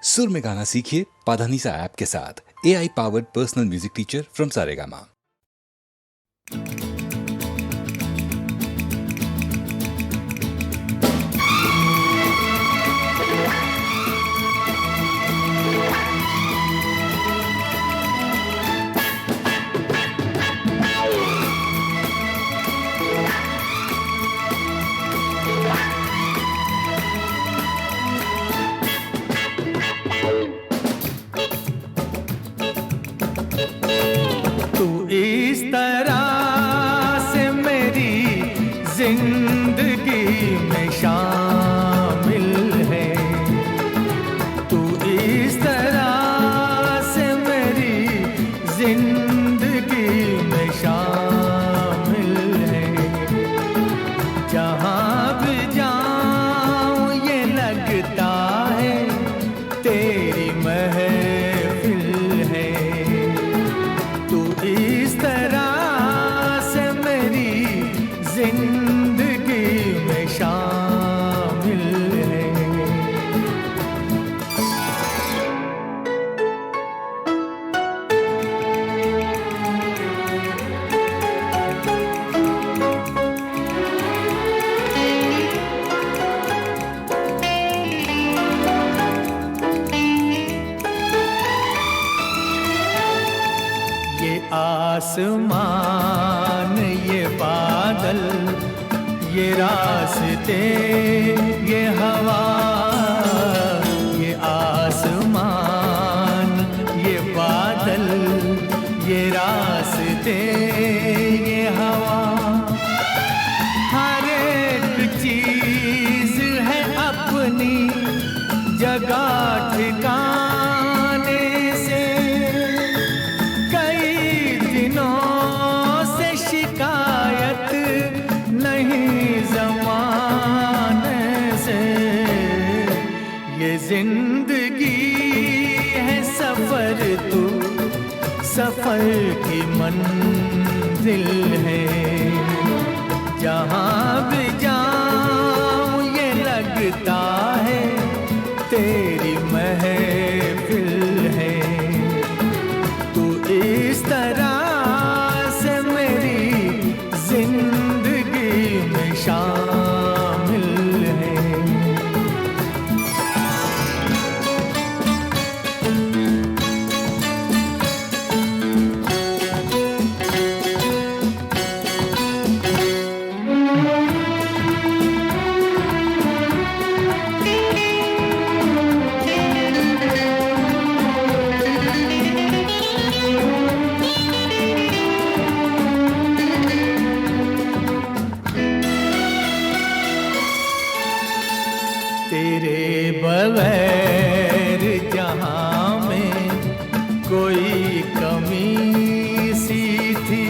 सुर में गाना सीखिए पाधानीसा ऐप के साथ। AI powered personal music teacher from Saregama. इस तरह से मेरी जिंदगी में शामिल है, तू इस तरह से मेरी जिंदगी में शामिल है। जहाँ भी जाऊँ ये लगता है तेरी महफिल है। इस तरह से मेरी जिंदगी में शामिल है। ये आसमान, ये बादल, ये रास्ते, ये हवा। ये आसमान, ये बादल, ये रास्ते, ये हवा। हर एक चीज है अपनी जगह ठिकाने से। शिकायत नहीं ज़माने से। ये जिंदगी है सफ़र, तू सफ़र की मंजिल है। जहाँ भी जाऊँ ये लगता है तेरी महफिल है। तू इस तरह जिंदगी में शामिल है। तेरे बगैर जहाँ में कोई कमी सी थी।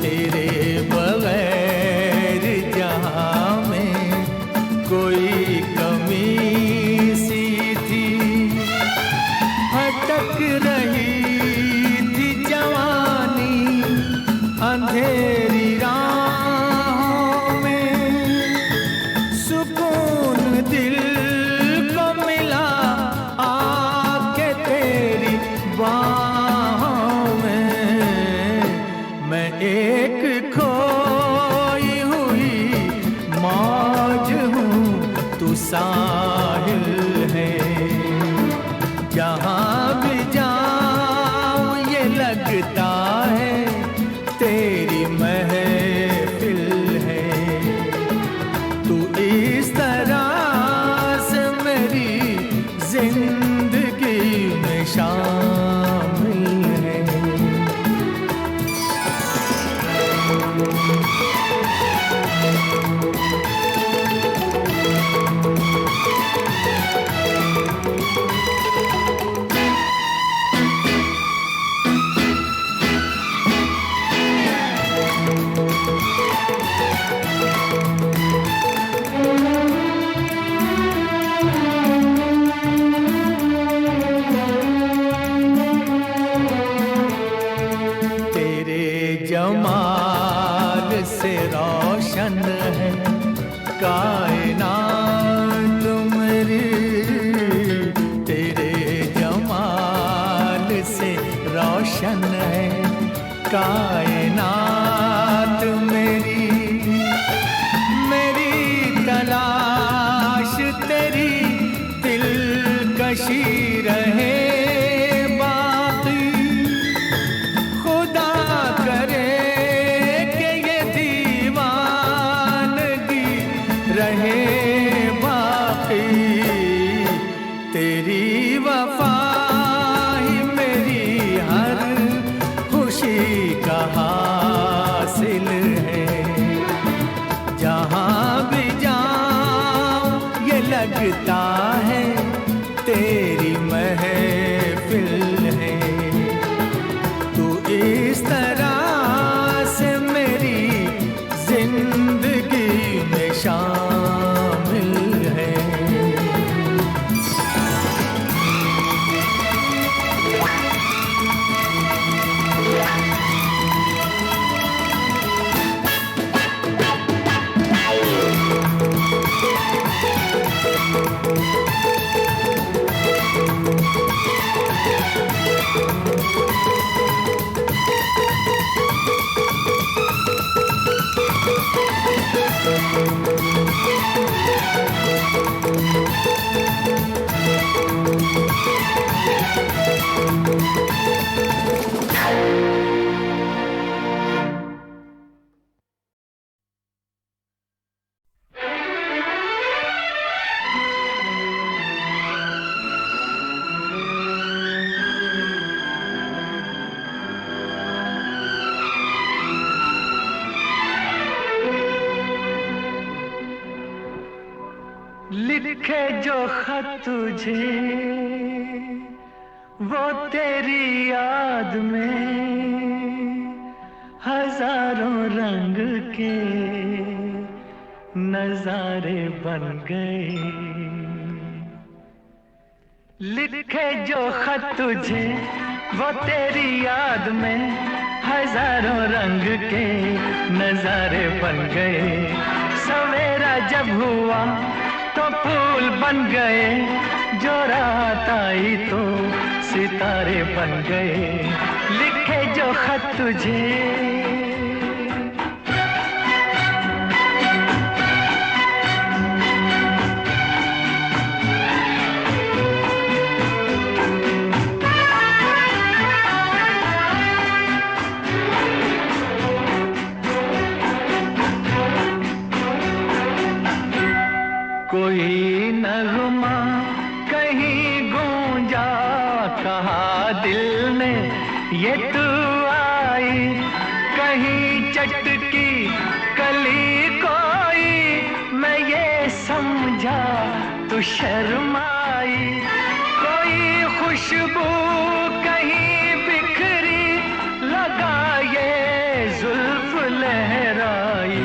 तेरे बगैर जहाँ में कोई कमी सी थी। भटक रही थी जवानी अंधेरी राहों में। सुकून दिल को मिला आके तेरी बाहों में। मैं एक खोई हुई मौज हूँ, तू साहिल है। जहाँ भी जाऊँ ये लगता है तेरी महफिल है। तू इस तरह से मेरी जिंदगी में शामिल है। कशी रहे बाकी, खुदा करे कि ये दीवानगी रहे बाकी। तेरी वफा ही मेरी हर खुशी का हासिल है। जहाँ भी जाऊं ये लगता है तेरी महफिल है। तू इस तरह से मेरी जिंदगी में शामिल है। लिखे जो खत तुझे वो तेरी याद में हजारों रंग के नजारे बन गए। लिखे जो खत तुझे वो तेरी याद में हजारों रंग के नजारे बन गए। सवेरा जब हुआ तो फूल बन गए, जो रात आई तो सितारे बन गए। लिखे जो खत तुझे कोई नगमा कहीं गूंजा, कहा दिल ने ये तू आई। कहीं चटकी कली कोई, मैं ये समझा तू शर्माई। कोई खुशबू कहीं बिखरी, लगा ये जुल्फ लहराई।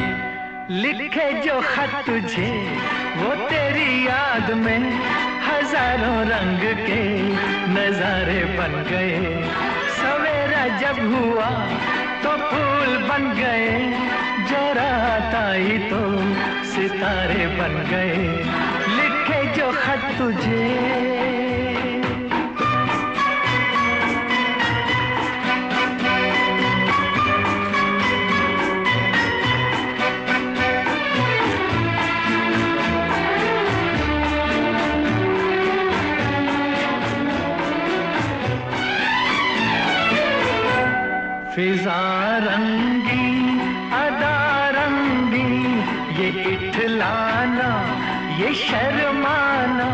लिखे जो खत तुझे वो तेरी याद में हजारों रंग के नजारे बन गए। सवेरा जब हुआ तो फूल बन गए, जो रात आई तो सितारे बन गए। लिखे जो खत तुझे फिजा रंगी अदा रंगी, ये इठलाना ये शर्माना,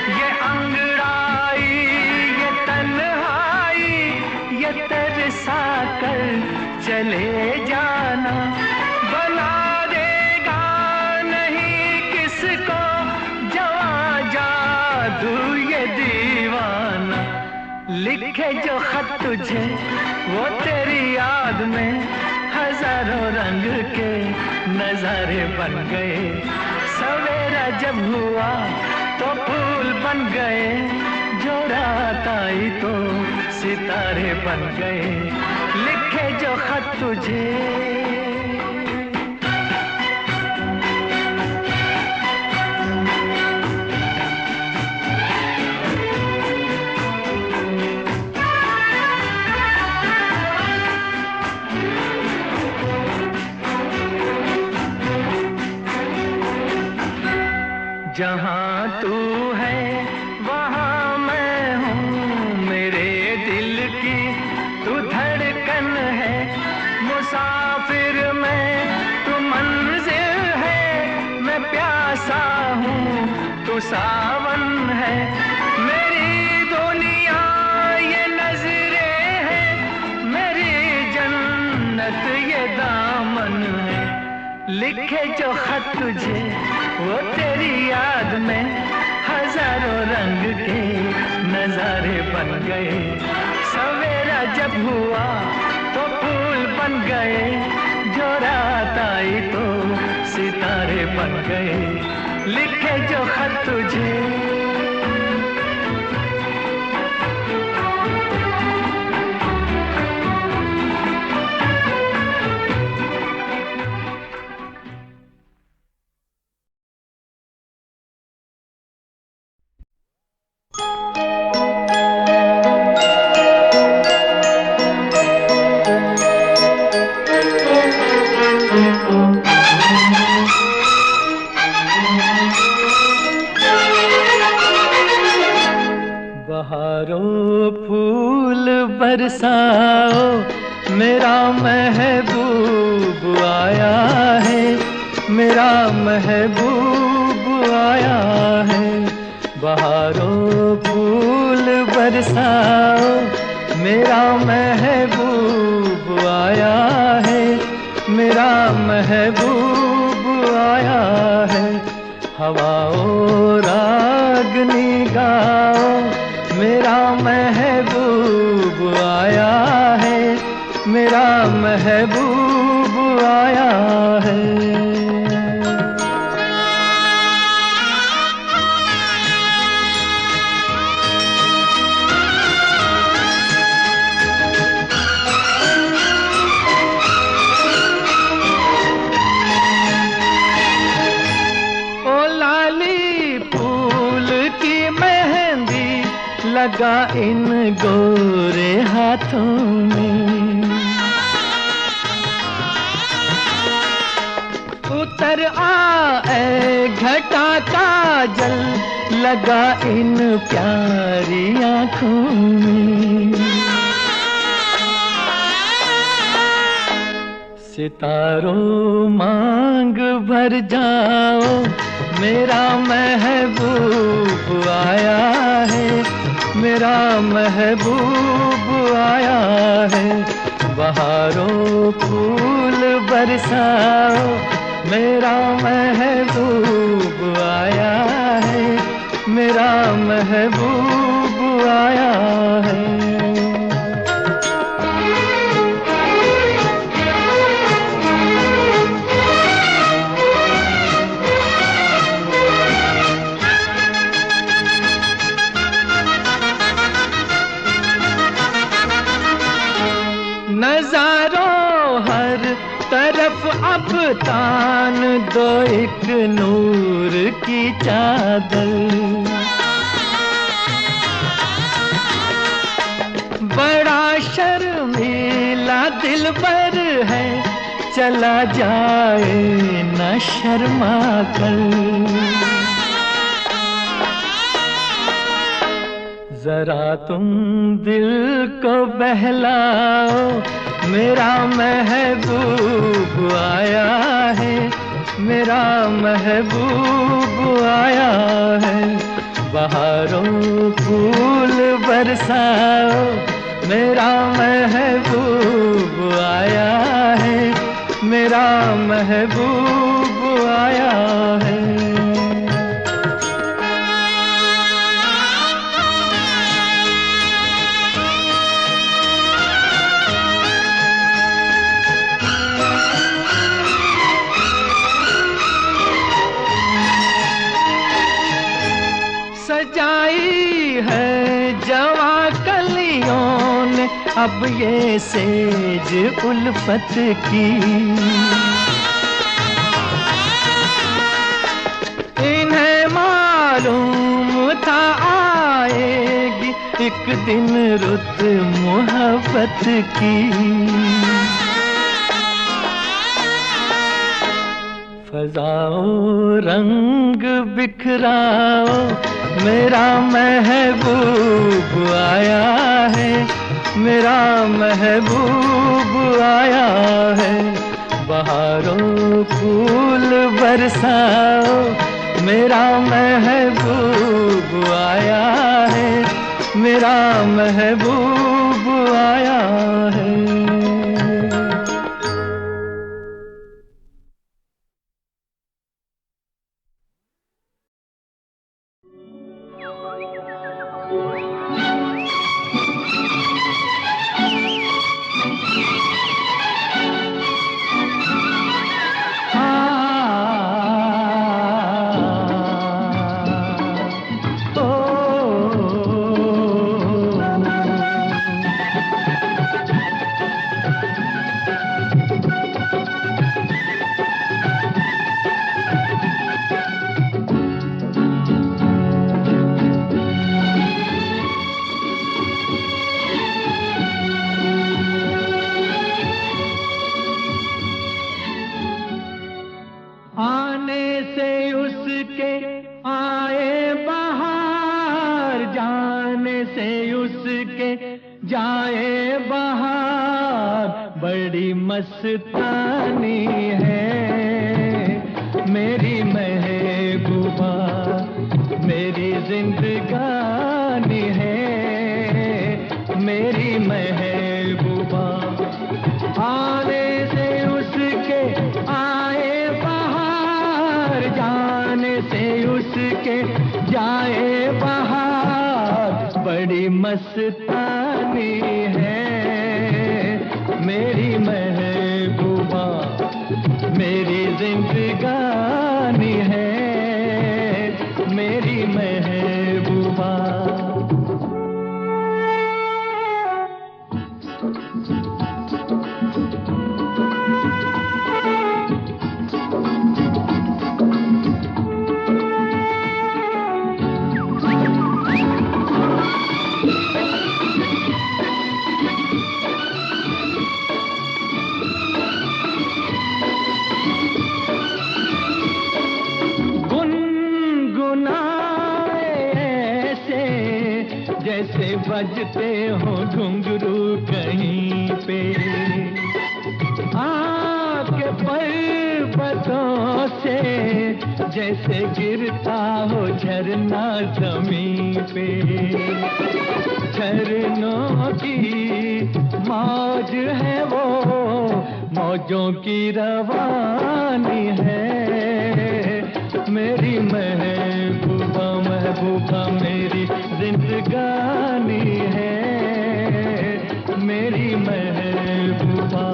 ये अंगड़ाई ये तन्हाई, ये तरसा कर चले जाना। बना देगा नहीं किसको जवा जादू ये दीवाना। लिखे जो खत तुझे वो तेरी याद में हजारों रंग के नजारे बन गए। सवेरा जब हुआ तो फूल बन गए, जो रात आई तो सितारे बन गए। लिखे जो खत तुझे जहाँ तू है वहाँ बरसा हूँ तू सावन है, मेरी दुनिया ये नजरें हैं, मेरी जन्नत ये दामन है। लिखे जो खत तुझे वो तेरी याद में हजारों रंग के नजारे बन गए। सवेरा जब हुआ तो फूल बन गए, जो रात आई तो सितारे बन गए। लिखे जो खत तुझे बहारों फूल बरसाओ, मेरा महबूब आया है, मेरा महबूब आया है। बहारों फूल बरसाओ, मेरा महबूब आया है, मेरा महबूब आया है। हवाओं रागनी गाओ, मेरा महबूब आया है, मेरा महबूब आया है। ओ लाली फूल की मेहंदी लगा इन गोरे हाथों में, उतर आए घटा का जल लगा इन प्यारी आँखों में। सितारों मांग भर जाओ, मेरा महबूब आया है, मेरा महबूब आया है। बहारों फूल बरसाओ, मेरा महबूब आया है, मेरा महबूब आया है। नजारों हर तरफ अब तान दो एक नूर की चादर, बड़ा शर्मीला दिलबर है, चला जाए न शर्मा कर। जरा तुम दिल को बहलाओ, मेरा महबूब आया है, मेरा महबूब आया है। बहारों फूल बरसाओ, मेरा महबूब आया है, मेरा महबूब आया है। सजाई है जवा कलियों ने अब ये सेज उल्फत की, इन्हें मालूम था आएगी एक दिन रुत मोहब्बत की। फजाओ रंग बिखराओ, मेरा महबूब आया है, मेरा महबूब आया है। बहारों फूल बरसाओ, मेरा महबूब आया है, मेरा महबूब आया है। आने से उसके आए बहार, जाने से उसके जाए बहार, बड़ी मस्तानी है मेरी महबूबा, मेरी जिंदगानी है मेरी महबूबा। आने से उसके आए बहार, जाने से उसके जाए बहार, बड़ी मस्तानी है मेरी महबूबा, मेरी जिंदगानी है मेरी महबूबा। जैसे बजते हो घुंघरू कहीं पे, आपके पर्वतों से जैसे गिरता हो झरना जमीन पे। झरनों की मौज है वो, मौजों की रवानी है मेरी महबूबा, महबूबा मेरी जिंदगानी है मेरी महबूबा।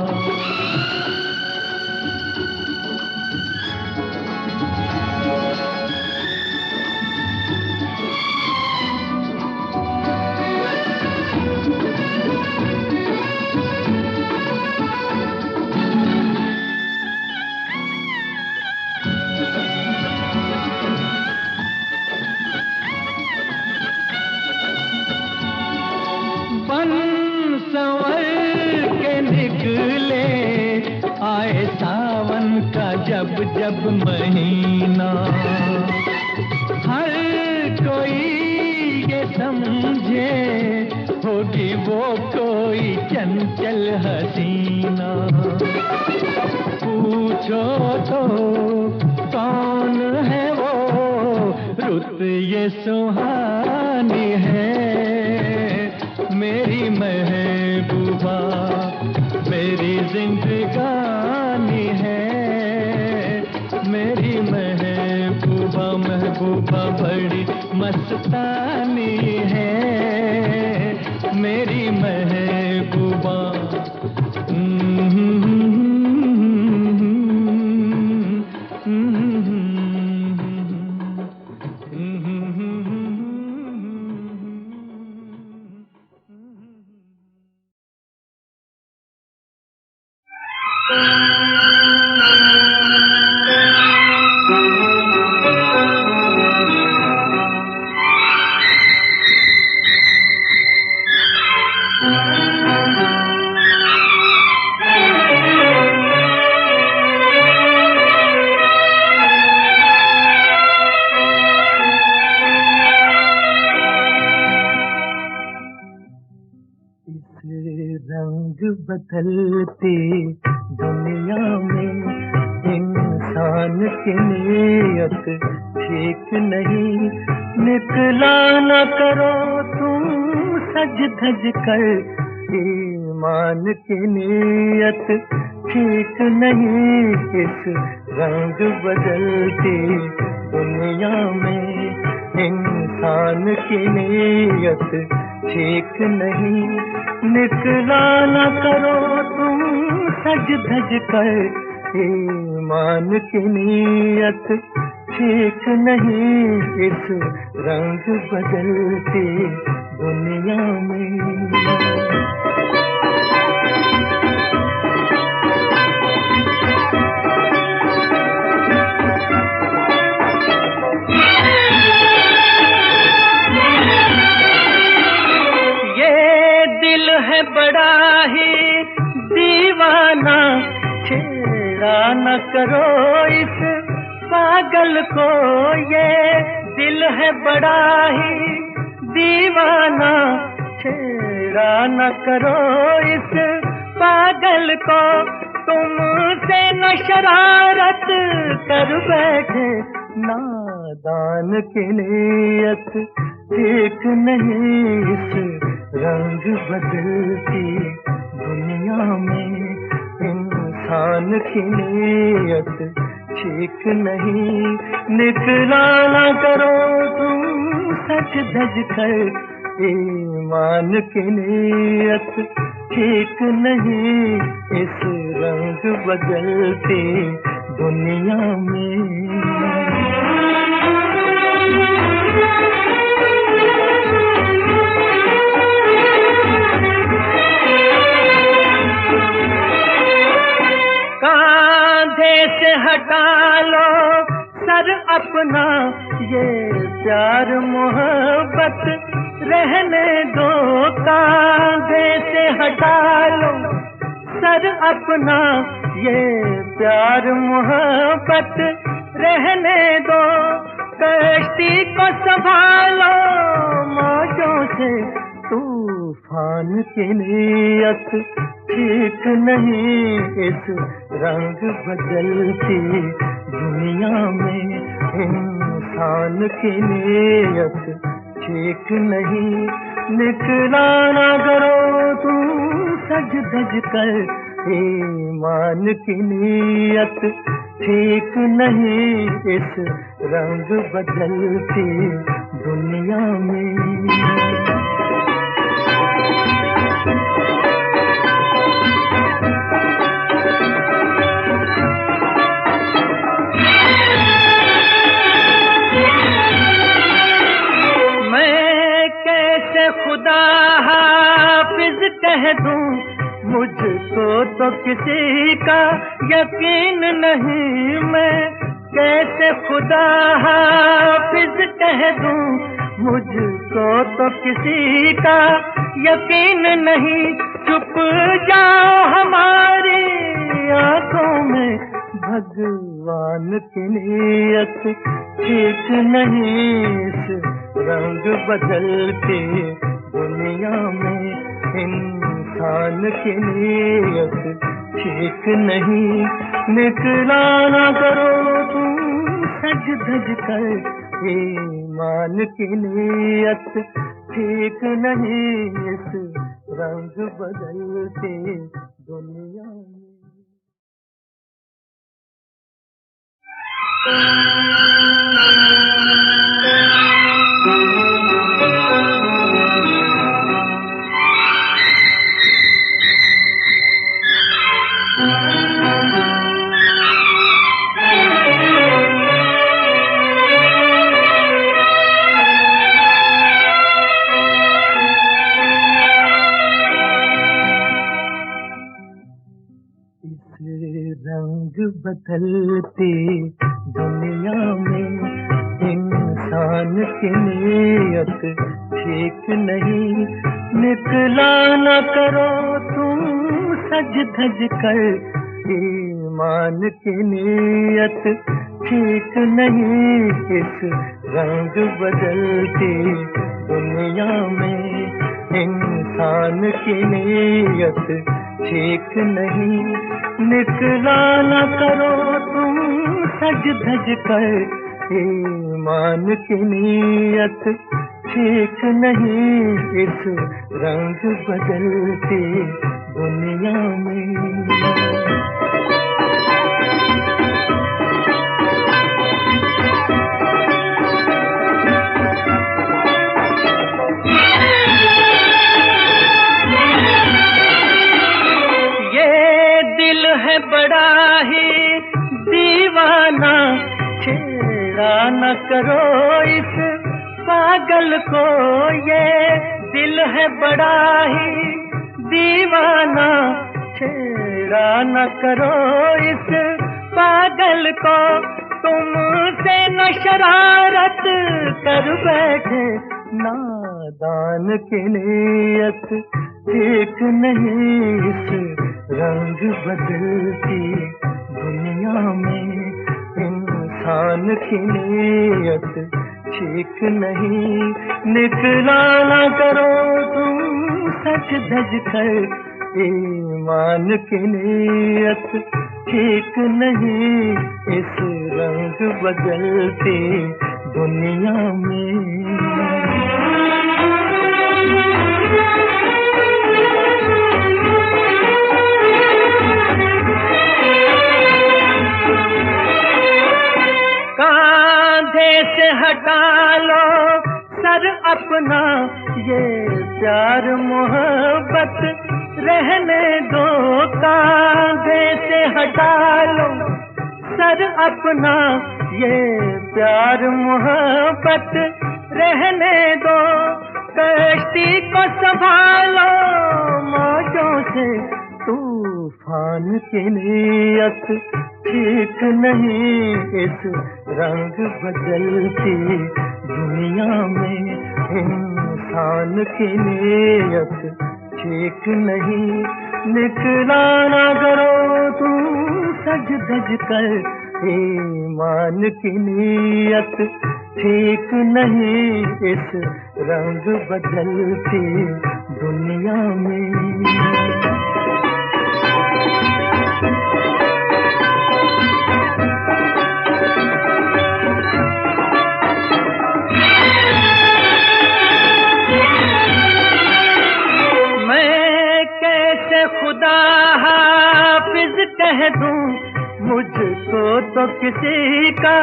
आए सावन का जब जब महीना, हर कोई ये समझे होगी वो कोई चंचल हसीना। पूछो तो कौन है वो, रुत ये सुहानी है मेरी महबूबा, मेरी जिंदगानी है मेरी महबूबा, महबूबा बड़ी मस्तानी है मेरी महबूबा। रंग बदलती दुनिया में इंसान इंसान की नीयत ठीक नहीं, निकला न करो तुम सज धज कर, ईमान की नीयत ठीक नहीं, इस रंग बदलती दुनिया में इंसान की नीयत ठीक नहीं, निकला न करो तुम सज धज कर, ईमान की नीयत ठीक नहीं, इस रंग बदलती दुनिया में। बड़ा ही दीवाना, छेड़ा न करो इस पागल को, ये दिल है बड़ा ही दीवाना, छेड़ा न करो इस पागल को, तुमसे न शरारत कर बैठे नादान की नीयत ठीक नहीं, इस रंग बदलती दुनिया में इंसान की नीयत ठीक नहीं, निकला न करो तुम सच धज कर, ईमान की नीयत ठीक नहीं, इस रंग बदलती दुनिया में। से हटा लो सर अपना, ये प्यार मोहब्बत रहने दो, कांधे से हटा लो सर अपना, ये प्यार मोहब्बत रहने दो, कश्ती को संभालो मौजों से, तूफान की नीयत ठीक नहीं, इस रंग बदलती दुनिया में इंसान की नीयत ठीक नहीं, निकला न करो तुम सज धज कर, ईमान की नीयत ठीक नहीं, इस रंग बदलती दुनिया में। खुदा हाफिज कह दूं, मुझको तो किसी का यकीन नहीं, मैं कैसे खुदा हाफिज कह दूं, मुझको तो किसी का यकीन नहीं, चुप जाओ हमारी आंखों में, भगवान की नीयत ठीक नहीं, इस रंग बदलती दुनिया में इंसान की नीयत ठीक नहीं, निकला न करो तुम सज धज कर, ईमान की नीयत ठीक नहीं, इस रंग बदलती दुनिया में। रंग बदलती दुनिया में इंसान की नीयत ठीक नहीं, निकला न करो तुम सज धज कर, ईमान की नीयत ठीक नहीं, इस रंग बदलती दुनिया में इंसान की नीयत ठीक नहीं, निकला न करो तुम सज धज कर ईमान की नीयत ठीक नहीं इस रंग बदलती दुनिया में। है बड़ा ही दीवाना, छेड़ा न करो इस पागल को। ये दिल है बड़ा ही दीवाना, छेड़ा न करो इस पागल को। तुमसे न शरारत कर बैठे नादान की नीयत ठीक नहीं इस रंग बदलती दुनिया में। इंसान की नीयत ठीक नहीं, निकला ना करो तुम सच धज कर ईमान की नीयत ठीक नहीं इस रंग बदलती दुनिया में। से हटा लो सर अपना, ये प्यार मोहब्बत रहने दो। कांधे से हटा लो सर अपना, ये प्यार मोहब्बत रहने दो। कश्ती को संभालो मौजों से, तूफान की नीयत ठीक नहीं इस रंग बदलती दुनिया में। इंसान की नीयत ठीक नहीं, निकला ना करो तुम सज धज कर ईमान की नीयत ठीक नहीं इस रंग बदलती दुनिया में। खुदा हाफिज कह दूं मुझको तो किसी का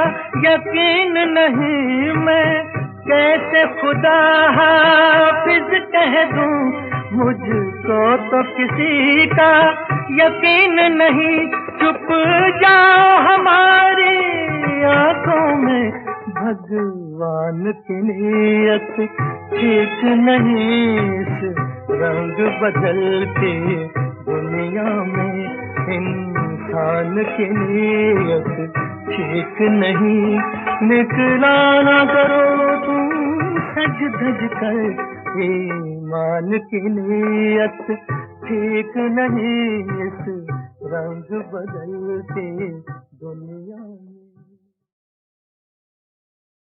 यकीन नहीं। मैं कैसे खुदा हाफिज कह दूं मुझको तो किसी का यकीन नहीं। चुप जाओ हमारी आंखों में, भगवान की नीयत ठीक नहीं इस रंग बदलती दुनिया में। इंसान की नीयत ठीक नहीं, निकला ना करो तुम सज धज कर ईमान की नीयत ठीक नहीं इस रंग बदलती दुनिया।